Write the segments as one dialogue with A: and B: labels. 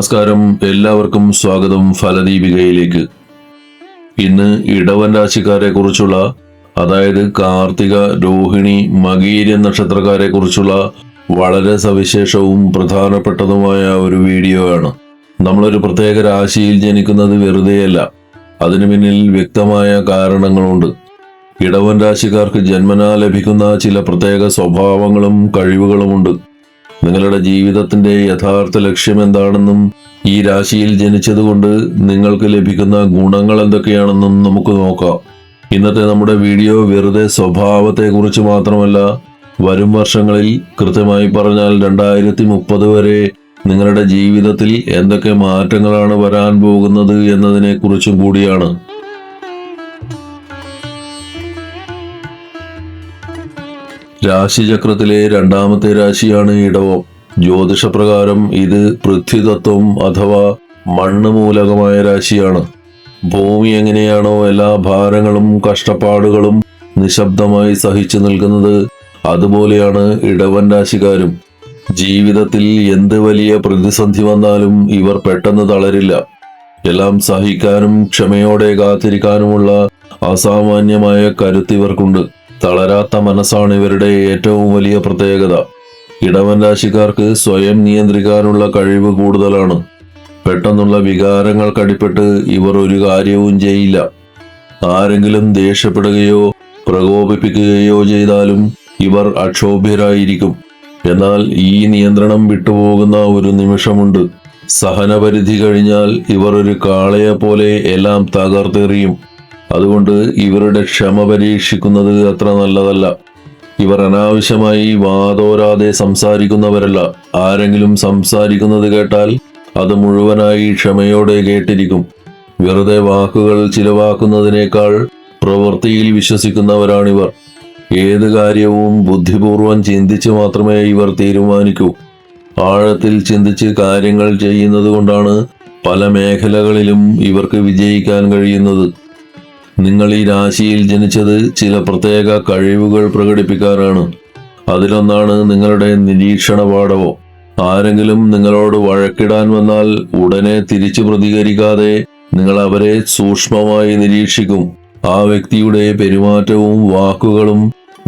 A: നമസ്കാരം, എല്ലാവർക്കും സ്വാഗതം ഫലദീപികയിലേക്ക്. ഇന്ന് ഇടവൻ രാശിക്കാരെ കുറിച്ചുള്ള, അതായത് കാർത്തിക, രോഹിണി, മകീര നക്ഷത്രക്കാരെ കുറിച്ചുള്ള വളരെ സവിശേഷവും പ്രധാനപ്പെട്ടതുമായ ഒരു വീഡിയോ ആണ്. നമ്മളൊരു പ്രത്യേക രാശിയിൽ ജനിക്കുന്നത് വെറുതെയല്ല, അതിനു പിന്നിൽ വ്യക്തമായ കാരണങ്ങളുണ്ട്. ഇടവൻ രാശിക്കാർക്ക് ജന്മനാ ലഭിക്കുന്ന ചില പ്രത്യേക സ്വഭാവങ്ങളും കഴിവുകളുമുണ്ട്. നിങ്ങളുടെ ജീവിതത്തിന്റെ യഥാർത്ഥ ലക്ഷ്യം എന്താണെന്നും ഈ രാശിയിൽ ജനിച്ചതുകൊണ്ട് നിങ്ങൾക്ക് ലഭിക്കുന്ന ഗുണങ്ങൾ എന്തൊക്കെയാണെന്നും നമുക്ക് നോക്കാം. ഇന്നത്തെ നമ്മുടെ വീഡിയോ വെറുതെ സ്വഭാവത്തെക്കുറിച്ച് മാത്രമല്ല, വരും വർഷങ്ങളിൽ, കൃത്യമായി പറഞ്ഞാൽ 2030 വരെ നിങ്ങളുടെ ജീവിതത്തിൽ എന്തൊക്കെ മാറ്റങ്ങളാണ് വരാൻ പോകുന്നത് എന്നതിനെക്കുറിച്ചും കൂടിയാണ്. രാശിചക്രത്തിലെ രണ്ടാമത്തെ രാശിയാണ് ഇടവം. ജ്യോതിഷപ്രകാരം ഇത് പൃഥ്വിതത്വം അഥവാ മണ്ണ് മൂലകമായ രാശിയാണ്. ഭൂമി എങ്ങനെയാണോ എല്ലാ ഭാരങ്ങളും കഷ്ടപ്പാടുകളും നിശബ്ദമായി സഹിച്ചു നിൽക്കുന്നത്, അതുപോലെയാണ് ഇടവൻ രാശിക്കാരും. ജീവിതത്തിൽ എന്ത് വലിയ പ്രതിസന്ധി വന്നാലും ഇവർ പെട്ടെന്ന് തളരില്ല. എല്ലാം സഹിക്കാനും ക്ഷമയോടെ കാത്തിരിക്കാനുമുള്ള അസാമാന്യമായ കരുത്ത് ഇവർക്കുണ്ട്. തളരാത്ത മനസ്സാണ് ഇവരുടെ ഏറ്റവും വലിയ പ്രത്യേകത. ഇടവൻ രാശിക്കാർക്ക് സ്വയം നിയന്ത്രിക്കാനുള്ള കഴിവ് കൂടുതലാണ്. പെട്ടെന്നുള്ള വികാരങ്ങൾക്കടിപ്പെട്ട് ഇവർ ഒരു കാര്യവും ചെയ്യില്ല. ആരെങ്കിലും ദേഷ്യപ്പെടുകയോ പ്രകോപിപ്പിക്കുകയോ ചെയ്താലും ഇവർ അക്ഷോഭ്യരായിരിക്കും. എന്നാൽ ഈ നിയന്ത്രണം വിട്ടുപോകുന്ന ഒരു നിമിഷമുണ്ട്. സഹനപരിധി കഴിഞ്ഞാൽ ഇവർ ഒരു കാളയെ പോലെ എല്ലാം തകർത്തെറിയും. അതുകൊണ്ട് ഇവരുടെ ക്ഷമ പരീക്ഷിക്കുന്നത് അത്ര നല്ലതല്ല. ഇവർ അനാവശ്യമായി വാതോരാതെ സംസാരിക്കുന്നവരല്ല. ആരെങ്കിലും സംസാരിക്കുന്നത് കേട്ടാൽ അത് മുഴുവനായി ക്ഷമയോടെ കേട്ടിരിക്കും. വെറുതെ വാക്കുകൾ ചിലവാക്കുന്നതിനേക്കാൾ പ്രവൃത്തിയിൽ വിശ്വസിക്കുന്നവരാണിവർ. ഏത് കാര്യവും ബുദ്ധിപൂർവം ചിന്തിച്ച് മാത്രമേ ഇവർ തീരുമാനിക്കൂ. ആഴത്തിൽ ചിന്തിച്ച് കാര്യങ്ങൾ ചെയ്യുന്നത് കൊണ്ടാണ് പല മേഖലകളിലും ഇവർക്ക് വിജയിക്കാൻ കഴിയുന്നത്. നിങ്ങൾ ഈ രാശിയിൽ ജനിച്ചത് ചില പ്രത്യേക കഴിവുകൾ പ്രകടിപ്പിക്കാനാണ്. അതിലൊന്നാണ് നിങ്ങളുടെ നിരീക്ഷണ പാടവം. ആരെങ്കിലും നിങ്ങളോട് വഴക്കിടാൻ വന്നാൽ ഉടനെ തിരിച്ചു പ്രതികരിക്കാതെ നിങ്ങൾ അവരെ സൂക്ഷ്മമായി നിരീക്ഷിക്കും. ആ വ്യക്തിയുടെ പെരുമാറ്റവും വാക്കുകളും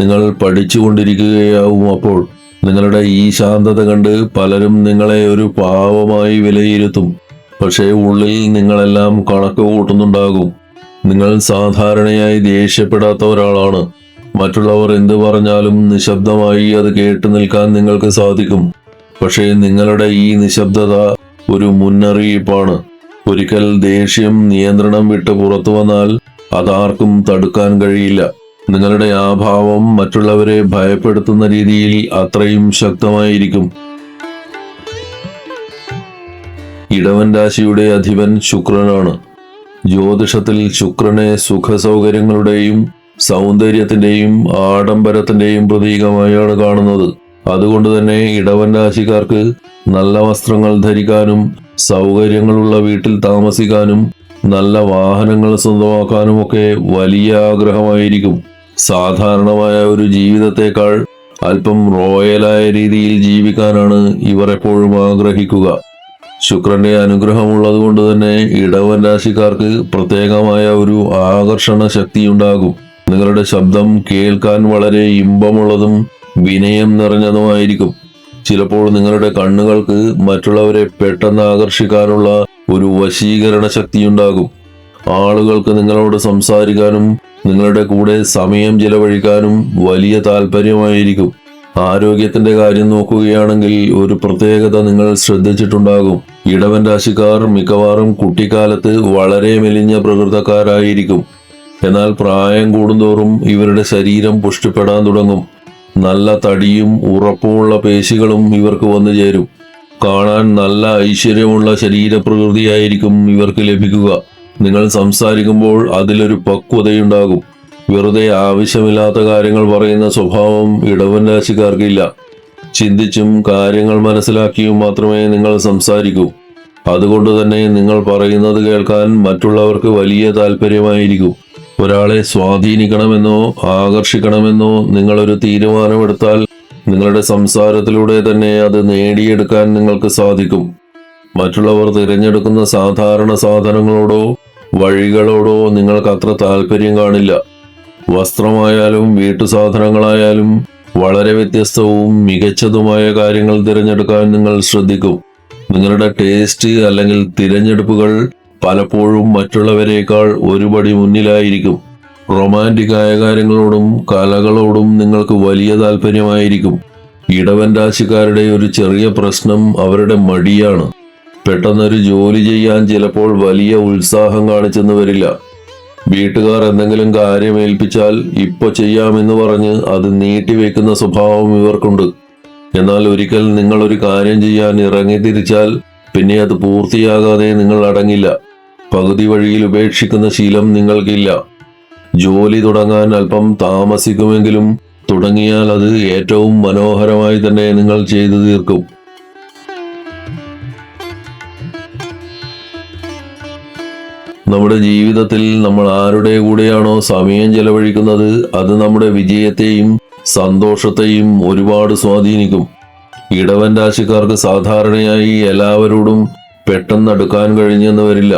A: നിങ്ങൾ പഠിച്ചുകൊണ്ടിരിക്കുകയാവും. അപ്പോൾ നിങ്ങളുടെ ഈ ശാന്തത കണ്ട് പലരും നിങ്ങളെ ഒരു പാവമായി വിലയിരുത്തും. പക്ഷേ ഉള്ളിൽ നിങ്ങളെല്ലാം കണക്ക് കൂട്ടുന്നുണ്ടാകും. നിങ്ങൾ സാധാരണയായി ദേഷ്യപ്പെടാത്ത ഒരാളാണ്. മറ്റുള്ളവർ എന്തു പറഞ്ഞാലും നിശബ്ദമായി അത് കേട്ടു നിൽക്കാൻ നിങ്ങൾക്ക് സാധിക്കും. പക്ഷേ നിങ്ങളുടെ ഈ നിശബ്ദത ഒരു മുന്നറിയിപ്പാണ്. ഒരിക്കൽ ദേഷ്യം നിയന്ത്രണം വിട്ട് പുറത്തു വന്നാൽ അതാർക്കും തടുക്കാൻ കഴിയില്ല. നിങ്ങളുടെ ആ ഭാവം മറ്റുള്ളവരെ ഭയപ്പെടുത്തുന്ന രീതിയിൽ അത്രയും ശക്തമായിരിക്കും. ഇടവൻ രാശിയുടെ അധിപൻ ശുക്രനാണ്. ജ്യോതിഷത്തിൽ ശുക്രനെ സുഖസൗകര്യങ്ങളുടെയും സൗന്ദര്യത്തിന്റെയും ആഡംബരത്തിന്റെയും പ്രതീകമായാണ് കാണുന്നത്. അതുകൊണ്ട് തന്നെ ഇടവൻ രാശിക്കാർക്ക് നല്ല വസ്ത്രങ്ങൾ ധരിക്കാനും സൗകര്യങ്ങളുള്ള വീട്ടിൽ താമസിക്കാനും നല്ല വാഹനങ്ങൾ സ്വന്തമാക്കാനുമൊക്കെ വലിയ ആഗ്രഹമായിരിക്കും. സാധാരണമായ ഒരു ജീവിതത്തെക്കാൾ അല്പം റോയലായ രീതിയിൽ ജീവിക്കാനാണ് ഇവർ എപ്പോഴും ആഗ്രഹിക്കുക. ശുക്രന്റെ അനുഗ്രഹമുള്ളത് കൊണ്ട് തന്നെ ഇടവൻ രാശിക്കാർക്ക് പ്രത്യേകമായ ഒരു ആകർഷണ ശക്തിയുണ്ടാകും. നിങ്ങളുടെ ശബ്ദം കേൾക്കാൻ വളരെ ഇമ്പമുള്ളതും വിനയം നിറഞ്ഞതുമായിരിക്കും. ചിലപ്പോൾ നിങ്ങളുടെ കണ്ണുകൾക്ക് മറ്റുള്ളവരെ പെട്ടെന്ന് ആകർഷിക്കാനുള്ള ഒരു വശീകരണ ശക്തിയുണ്ടാകും. ആളുകൾക്ക് നിങ്ങളോട് സംസാരിക്കാനും നിങ്ങളുടെ കൂടെ സമയം ചെലവഴിക്കാനും വലിയ താല്പര്യമായിരിക്കും. ആരോഗ്യത്തിന്റെ കാര്യം നോക്കുകയാണെങ്കിൽ ഒരു പ്രത്യേകത നിങ്ങൾ ശ്രദ്ധിച്ചിട്ടുണ്ടാകും. ഇടവൻ രാശിക്കാർ മിക്കവാറും കുട്ടിക്കാലത്ത് വളരെ മെലിഞ്ഞ പ്രകൃതക്കാരായിരിക്കും. എന്നാൽ പ്രായം കൂടുന്തോറും ഇവരുടെ ശരീരം പുഷ്ടിപ്പെടാൻ തുടങ്ങും. നല്ല തടിയും ഉറപ്പുമുള്ള പേശികളും ഇവർക്ക് വന്നു ചേരും. കാണാൻ നല്ല ഐശ്വര്യമുള്ള ശരീരപ്രകൃതിയായിരിക്കും ഇവർക്ക് ലഭിക്കുക. നിങ്ങൾ സംസാരിക്കുമ്പോൾ അതിലൊരു പക്വതയുണ്ടാകും. വെറുതെ ആവശ്യമില്ലാത്ത കാര്യങ്ങൾ പറയുന്ന സ്വഭാവം ഇടവൻ രാശിക്കാർക്കില്ല. ചിന്തിച്ചും കാര്യങ്ങൾ മനസ്സിലാക്കിയും മാത്രമേ നിങ്ങൾ സംസാരിക്കൂ. അതുകൊണ്ട് തന്നെ നിങ്ങൾ പറയുന്നത് കേൾക്കാൻ മറ്റുള്ളവർക്ക് വലിയ താല്പര്യമായിരിക്കും. ഒരാളെ സ്വാധീനിക്കണമെന്നോ ആകർഷിക്കണമെന്നോ നിങ്ങളൊരു തീരുമാനമെടുത്താൽ നിങ്ങളുടെ സംസാരത്തിലൂടെ തന്നെ അത് നേടിയെടുക്കാൻ നിങ്ങൾക്ക് സാധിക്കും. മറ്റുള്ളവർ തിരഞ്ഞെടുക്കുന്ന സാധാരണ സാധനങ്ങളോടോ വഴികളോടോ നിങ്ങൾക്ക് അത്ര താല്പര്യം കാണില്ല. വസ്ത്രമായാലും വീട്ടു സാധനങ്ങളായാലും വളരെ വ്യത്യസ്തവും മികച്ചതുമായ കാര്യങ്ങൾ തിരഞ്ഞെടുക്കാൻ നിങ്ങൾ ശ്രദ്ധിക്കും. നിങ്ങളുടെ ടേസ്റ്റ് അല്ലെങ്കിൽ തിരഞ്ഞെടുപ്പുകൾ പലപ്പോഴും മറ്റുള്ളവരെക്കാൾ ഒരുപടി മുന്നിലായിരിക്കും. റൊമാൻറ്റിക് ആയ കാര്യങ്ങളോടും കലകളോടും നിങ്ങൾക്ക് വലിയ താല്പര്യമായിരിക്കും. ഇടവൻ രാശിക്കാരുടെ ഒരു ചെറിയ പ്രശ്നം അവരുടെ മടിയാണ്. പെട്ടെന്നൊരു ജോലി ചെയ്യാൻ ചിലപ്പോൾ വലിയ ഉത്സാഹം കാണിച്ചെന്ന് വരില്ല. വീട്ടുകാർ എന്തെങ്കിലും കാര്യം ഏൽപ്പിച്ചാൽ ഇപ്പൊ ചെയ്യാമെന്ന് പറഞ്ഞ് അത് നീട്ടിവെക്കുന്ന സ്വഭാവം ഇവർക്കുണ്ട്. എന്നാൽ ഒരിക്കൽ നിങ്ങൾ ഒരു കാര്യം ചെയ്യാൻ ഇറങ്ങി തിരിച്ചാൽ പിന്നെ അത് പൂർത്തിയാകാതെ നിങ്ങൾ അടങ്ങില്ല. പകുതി വഴിയിൽ ഉപേക്ഷിക്കുന്ന ശീലം നിങ്ങൾക്കില്ല. ജോലി തുടങ്ങാൻ അല്പം താമസിക്കുമെങ്കിലും തുടങ്ങിയാൽ അത് ഏറ്റവും മനോഹരമായി തന്നെ നിങ്ങൾ ചെയ്തു തീർക്കും. നമ്മുടെ ജീവിതത്തിൽ നമ്മൾ ആരുടെ കൂടെയാണോ സമയം ചെലവഴിക്കുന്നത് അത് നമ്മുടെ വിജയത്തെയും സന്തോഷത്തെയും ഒരുപാട് സ്വാധീനിക്കും. ഇടവൻ രാശിക്കാർക്ക് സാധാരണയായി എല്ലാവരോടും പെട്ടെന്ന് അടുക്കാൻ കഴിഞ്ഞെന്ന് വരില്ല.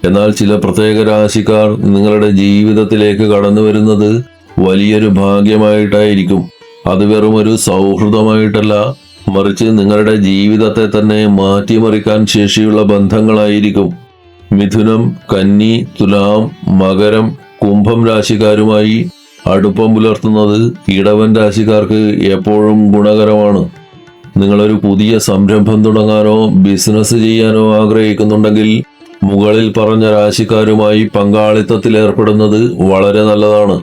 A: എന്നാൽ ചില പ്രത്യേക രാശിക്കാർ നിങ്ങളുടെ ജീവിതത്തിലേക്ക് കടന്നു വരുന്നത് വലിയൊരു ഭാഗ്യമായിട്ടായിരിക്കും. അത് വെറും ഒരു സൗഹൃദമായിട്ടല്ല, മറിച്ച് നിങ്ങളുടെ ജീവിതത്തെ തന്നെ മാറ്റിമറിക്കാൻ ശേഷിയുള്ള ബന്ധങ്ങളായിരിക്കും. മിഥുനം, കന്നി, തുലാം, മകരം, കുംഭം രാശിക്കാരുമായി അടുപ്പം പുലർത്തുന്നത് ഇടവൻ രാശിക്കാർക്ക് എപ്പോഴും ഗുണകരമാണ്. നിങ്ങളൊരു പുതിയ സംരംഭം തുടങ്ങാനോ ബിസിനസ് ചെയ്യാനോ ആഗ്രഹിക്കുന്നുണ്ടെങ്കിൽ മുകളിൽ പറഞ്ഞ രാശിക്കാരുമായി പങ്കാളിത്തത്തിൽ ഏർപ്പെടുന്നത് വളരെ നല്ലതാണ്.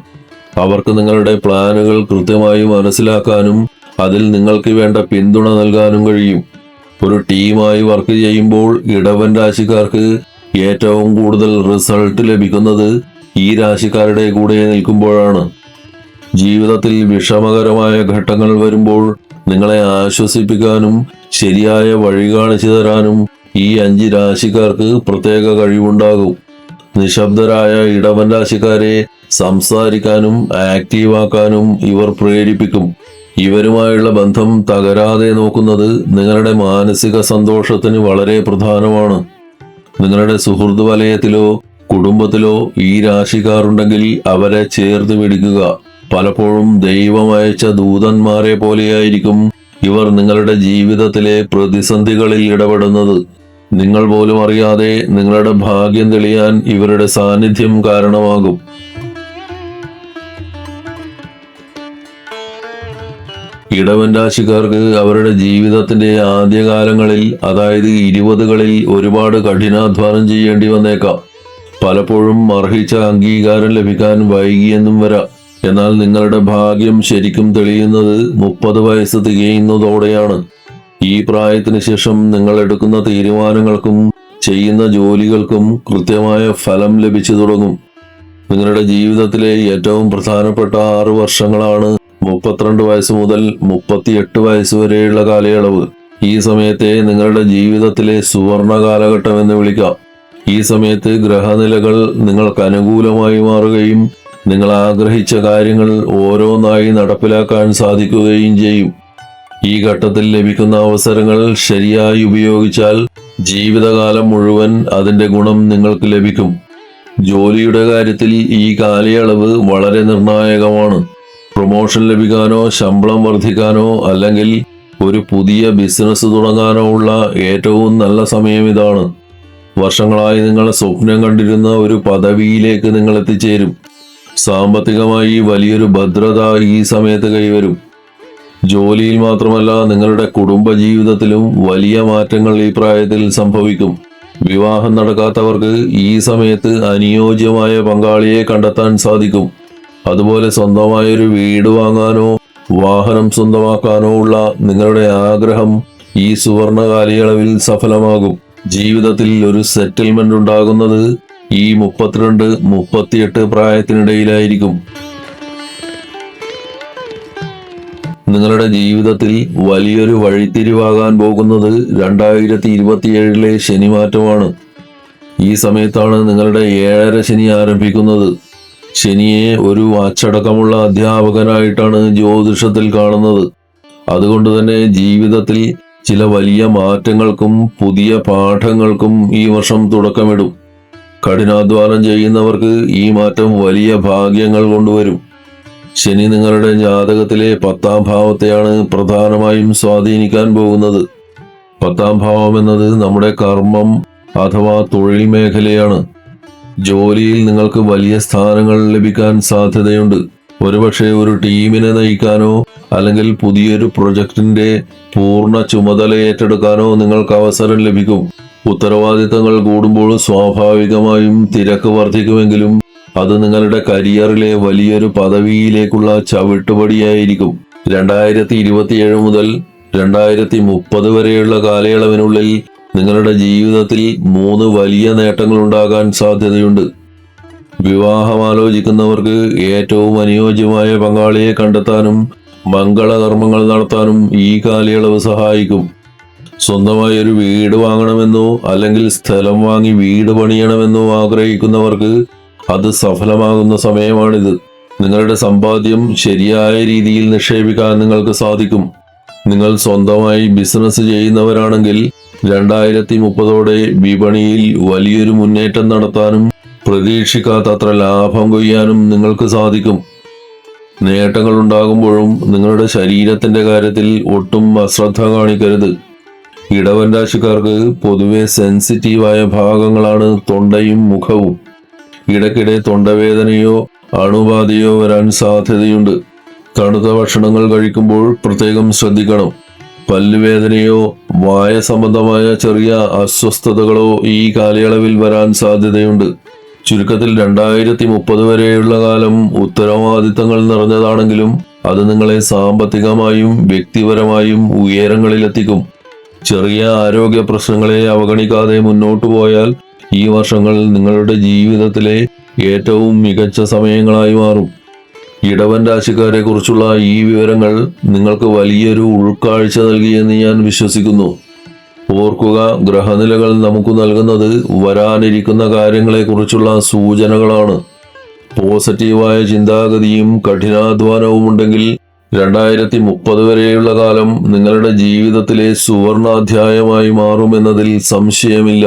A: അവർക്ക് നിങ്ങളുടെ പ്ലാനുകൾ കൃത്യമായി മനസ്സിലാക്കാനും അതിൽ നിങ്ങൾക്ക് വേണ്ട പിന്തുണ നൽകാനും കഴിയും. ഒരു ടീമായി വർക്ക് ചെയ്യുമ്പോൾ ഇടവൻ രാശിക്കാർക്ക് ഏറ്റവും കൂടുതൽ റിസൾട്ട് ലഭിക്കുന്നത് ഈ രാശിക്കാരുടെ കൂടെ നിൽക്കുമ്പോഴാണ്. ജീവിതത്തിൽ വിഷമകരമായ ഘട്ടങ്ങൾ വരുമ്പോൾ നിങ്ങളെ ആശ്വസിപ്പിക്കാനും ശരിയായ വഴി കാണിച്ചു തരാനും ഈ 5 രാശിക്കാർക്ക് പ്രത്യേക കഴിവുണ്ടാകും. നിശബ്ദരായ ഇടവൻ രാശിക്കാരെ സംസാരിക്കാനും ആക്റ്റീവാക്കാനും ഇവർ പ്രേരിപ്പിക്കും. ഇവരുമായുള്ള ബന്ധം തകരാതെ നോക്കുന്നത് നിങ്ങളുടെ മാനസിക സന്തോഷത്തിന് വളരെ പ്രധാനമാണ്. നിങ്ങളുടെ സുഹൃത്ത് വലയത്തിലോ കുടുംബത്തിലോ ഈ രാശിക്കാരുണ്ടെങ്കിൽ അവരെ ചേർത്ത് പിടിക്കുക. പലപ്പോഴും ദൈവം അയച്ച ദൂതന്മാരെ പോലെയായിരിക്കും ഇവർ നിങ്ങളുടെ ജീവിതത്തിലെ പ്രതിസന്ധികളിൽ ഇടപെടുന്നത്. നിങ്ങൾ പോലും അറിയാതെ നിങ്ങളുടെ ഭാഗ്യം തെളിയാൻ ഇവരുടെ സാന്നിധ്യം കാരണമാകും. ഇടവൻ രാശിക്കാർക്ക് അവരുടെ ജീവിതത്തിന്റെ ആദ്യകാലങ്ങളിൽ, അതായത് 20കളിൽ ഒരുപാട് കഠിനാധ്വാനം ചെയ്യേണ്ടി വന്നേക്കാം. പലപ്പോഴും അർഹിച്ച അംഗീകാരം ലഭിക്കാൻ വൈകിയെന്നും വരാം. എന്നാൽ നിങ്ങളുടെ ഭാഗ്യം ശരിക്കും തെളിയുന്നത് 30 വയസ്സ് തികയുന്നതോടെയാണ്. ഈ പ്രായത്തിന് ശേഷം നിങ്ങൾ എടുക്കുന്ന തീരുമാനങ്ങൾക്കും ചെയ്യുന്ന ജോലികൾക്കും കൃത്യമായ ഫലം ലഭിച്ചു തുടങ്ങും. നിങ്ങളുടെ ജീവിതത്തിലെ ഏറ്റവും പ്രധാനപ്പെട്ട 6 വർഷങ്ങളാണ് 32 വയസ്സ് മുതൽ 38 വയസ്സ് വരെയുള്ള കാലയളവ്. ഈ സമയത്തെ നിങ്ങളുടെ ജീവിതത്തിലെ സുവർണ കാലഘട്ടം എന്ന് വിളിക്കാം. ഈ സമയത്ത് ഗ്രഹനിലകൾ നിങ്ങൾക്ക് അനുകൂലമായി മാറുകയും നിങ്ങൾ ആഗ്രഹിച്ച കാര്യങ്ങൾ ഓരോന്നായി നടപ്പിലാക്കാൻ സാധിക്കുകയും ചെയ്യും. ഈ ഘട്ടത്തിൽ ലഭിക്കുന്ന അവസരങ്ങൾ ശരിയായി ഉപയോഗിച്ചാൽ ജീവിതകാലം മുഴുവൻ അതിന്റെ ഗുണം നിങ്ങൾക്ക് ലഭിക്കും. ജോലിയുടെ കാര്യത്തിൽ ഈ കാലയളവ് വളരെ നിർണായകമാണ്. പ്രൊമോഷൻ ലഭിക്കാനോ ശമ്പളം വർദ്ധിക്കാനോ അല്ലെങ്കിൽ ഒരു പുതിയ ബിസിനസ് തുടങ്ങാനോ ഉള്ള ഏറ്റവും നല്ല സമയം ഇതാണ്. വർഷങ്ങളായി നിങ്ങൾ സ്വപ്നം കണ്ടിരുന്ന ഒരു പദവിയിലേക്ക് നിങ്ങൾ എത്തിച്ചേരും. സാമ്പത്തികമായി വലിയൊരു ഭദ്രത ഈ സമയത്ത് കൈവരും. ജോലിയിൽ മാത്രമല്ല, നിങ്ങളുടെ കുടുംബ ജീവിതത്തിലും വലിയ മാറ്റങ്ങൾ ഈ പ്രായത്തിൽ സംഭവിക്കും. വിവാഹം നടക്കാത്തവർക്ക് ഈ സമയത്ത് അനുയോജ്യമായ പങ്കാളിയെ കണ്ടെത്താൻ സാധിക്കും. അതുപോലെ സ്വന്തമായൊരു വീട് വാങ്ങാനോ വാഹനം സ്വന്തമാക്കാനോ ഉള്ള നിങ്ങളുടെ ആഗ്രഹം ഈ സുവർണ കാലയളവിൽ സഫലമാകും. ജീവിതത്തിൽ ഒരു സെറ്റിൽമെന്റ് ഉണ്ടാകുന്നത് ഈ 32-38 പ്രായത്തിനിടയിലായിരിക്കും. നിങ്ങളുടെ ജീവിതത്തിൽ വലിയൊരു വഴിത്തിരിവാകാൻ പോകുന്നത് 2027 ശനിമാറ്റമാണ്. ഈ സമയത്താണ് നിങ്ങളുടെ 7.5 ശനി ആരംഭിക്കുന്നത്. ശനിയെ ഒരു അച്ചടക്കമുള്ള അധ്യാപകനായിട്ടാണ് ജ്യോതിഷത്തിൽ കാണുന്നത്. അതുകൊണ്ട് തന്നെ ജീവിതത്തിൽ ചില വലിയ മാറ്റങ്ങൾക്കും പുതിയ പാഠങ്ങൾക്കും ഈ വർഷം തുടക്കമിടും. കഠിനാധ്വാനം ചെയ്യുന്നവർക്ക് ഈ മാറ്റം വലിയ ഭാഗ്യങ്ങൾ കൊണ്ടുവരും. ശനി നിങ്ങളുടെ ജാതകത്തിലെ 10ാം ഭാവത്തെയാണ് പ്രധാനമായും സ്വാധീനിക്കാൻ പോകുന്നത്. 10ാം ഭാവം എന്നത് നമ്മുടെ കർമ്മം അഥവാ തൊഴിൽ മേഖലയാണ്. ജോലിയിൽ നിങ്ങൾക്ക് വലിയ സ്ഥാനങ്ങൾ ലഭിക്കാൻ സാധ്യതയുണ്ട്. ഒരുപക്ഷെ ഒരു ടീമിനെ നയിക്കാനോ അല്ലെങ്കിൽ പുതിയൊരു പ്രൊജക്ടിന്റെ പൂർണ്ണ ചുമതല ഏറ്റെടുക്കാനോ നിങ്ങൾക്ക് അവസരം ലഭിക്കും. ഉത്തരവാദിത്തങ്ങൾ കൂടുമ്പോൾ സ്വാഭാവികമായും തിരക്ക് വർദ്ധിക്കുമെങ്കിലും അത് നിങ്ങളുടെ കരിയറിലെ വലിയൊരു പദവിയിലേക്കുള്ള ചവിട്ടുപടിയായിരിക്കും. 2027 മുതൽ 2030 വരെയുള്ള കാലയളവിനുള്ളിൽ നിങ്ങളുടെ ജീവിതത്തിൽ 3 വലിയ നേട്ടങ്ങൾ ഉണ്ടാകാൻ സാധ്യതയുണ്ട്. വിവാഹമാലോചിക്കുന്നവർക്ക് ഏറ്റവും അനുയോജ്യമായ പങ്കാളിയെ കണ്ടെത്താനും മംഗളകർമ്മങ്ങൾ നടത്താനും ഈ കാലയളവ് സഹായിക്കും. സ്വന്തമായി ഒരു വീട് വാങ്ങണമെന്നോ അല്ലെങ്കിൽ സ്ഥലം വാങ്ങി വീട് പണിയണമെന്നോ ആഗ്രഹിക്കുന്നവർക്ക് അത് സഫലമാകുന്ന സമയമാണിത്. നിങ്ങളുടെ സമ്പാദ്യം ശരിയായ രീതിയിൽ നിക്ഷേപിക്കാൻ നിങ്ങൾക്ക് സാധിക്കും. നിങ്ങൾ സ്വന്തമായി ബിസിനസ് ചെയ്യുന്നവരാണെങ്കിൽ 2030ഓടെ വിപണിയിൽ വലിയൊരു മുന്നേറ്റം നടത്താനും പ്രതീക്ഷിക്കാത്തത്ര ലാഭം കൊയ്യാനും നിങ്ങൾക്ക് സാധിക്കും. നേട്ടങ്ങൾ ഉണ്ടാകുമ്പോഴും നിങ്ങളുടെ ശരീരത്തിന്റെ കാര്യത്തിൽ ഒട്ടും അശ്രദ്ധ കാണിക്കരുത്. ഇടവൻ രാശിക്കാർക്ക് പൊതുവെ സെൻസിറ്റീവായ ഭാഗങ്ങളാണ് തൊണ്ടയും മുഖവും. ഇടയ്ക്കിടെ തൊണ്ടവേദനയോ അണുബാധയോ വരാൻ സാധ്യതയുണ്ട്. തണുത്ത ഭക്ഷണങ്ങൾ കഴിക്കുമ്പോൾ പ്രത്യേകം ശ്രദ്ധിക്കണം. പല്ലുവേദനയോ വായ സംബന്ധമായ ചെറിയ അസ്വസ്ഥതകളോ ഈ കാലയളവിൽ വരാൻ സാധ്യതയുണ്ട്. ചുരുക്കത്തിൽ 2030 വരെയുള്ള കാലം ഉത്തരവാദിത്തങ്ങൾ നിറഞ്ഞതാണെങ്കിലും അത് നിങ്ങളെ സാമ്പത്തികമായും വ്യക്തിപരമായും ഉയരങ്ങളിലെത്തിക്കും. ചെറിയ ആരോഗ്യ പ്രശ്നങ്ങളെ അവഗണിക്കാതെ മുന്നോട്ടു പോയാൽ ഈ വർഷങ്ങൾ നിങ്ങളുടെ ജീവിതത്തിലെ ഏറ്റവും മികച്ച സമയങ്ങളായി മാറും. ഇടവൻ രാശിക്കാരെ കുറിച്ചുള്ള ഈ വിവരങ്ങൾ നിങ്ങൾക്ക് വലിയൊരു ഉൾക്കാഴ്ച നൽകിയെന്ന് ഞാൻ വിശ്വസിക്കുന്നു. ഓർക്കുക, ഗ്രഹനിലകൾ നമുക്ക് നൽകുന്നത് വരാനിരിക്കുന്ന കാര്യങ്ങളെക്കുറിച്ചുള്ള സൂചനകളാണ്. പോസിറ്റീവായ ചിന്താഗതിയും കഠിനാധ്വാനവും ഉണ്ടെങ്കിൽ 2030 വരെയുള്ള കാലം നിങ്ങളുടെ ജീവിതത്തിലെ സുവർണാധ്യായമായി മാറുമെന്നതിൽ സംശയമില്ല.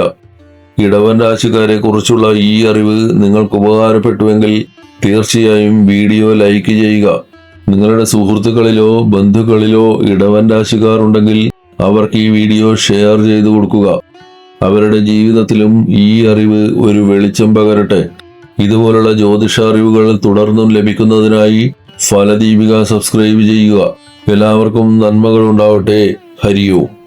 A: ഇടവൻ രാശിക്കാരെ കുറിച്ചുള്ള ഈ അറിവ് നിങ്ങൾക്ക് ഉപകാരപ്പെട്ടുവെങ്കിൽ തീർച്ചയായും വീഡിയോ ലൈക്ക് ചെയ്യുക. നിങ്ങളുടെ സുഹൃത്തുക്കളിലോ ബന്ധുക്കളിലോ ഇടവൻ രാശിക്കാർ ഉണ്ടെങ്കിൽ അവർക്ക് ഈ വീഡിയോ ഷെയർ ചെയ്തു കൊടുക്കുക. അവരുടെ ജീവിതത്തിലും ഈ അറിവ് ഒരു വെളിച്ചം പകരട്ടെ. ഇതുപോലുള്ള ജ്യോതിഷ അറിവുകൾ തുടർന്നും ലഭിക്കുന്നതിനായി ഫലദീപിക സബ്സ്ക്രൈബ് ചെയ്യുക. എല്ലാവർക്കും നന്മകൾ ഉണ്ടാവട്ടെ. ഹരി ഓം.